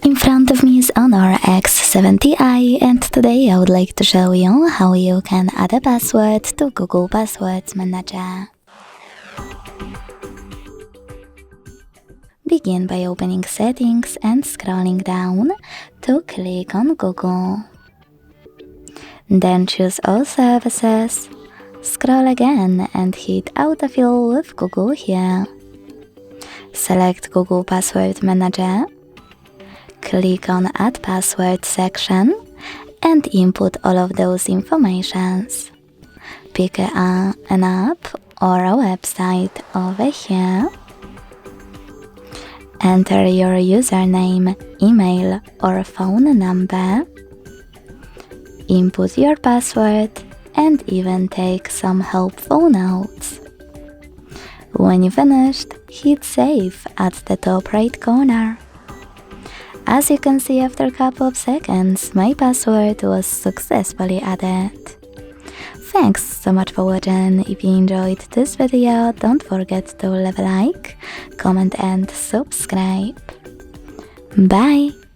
In front of me is HONOR X70i, and today I would like to show you how you can add a password to Google Passwords Manager. Begin by opening Settings and scrolling down to click on Google. Then choose All Services, scroll again and hit Autofill with Google here. Select Google Password Manager, click on Add Password section and input all of those informations. Pick an app or a website over here. Enter your username, email or phone number. Input your password and even take some helpful notes. When you finished, hit Save at the top right corner. As you can see, after a couple of seconds, my password was successfully added. Thanks so much for watching. If you enjoyed this video, don't forget to leave a like, comment and subscribe. Bye!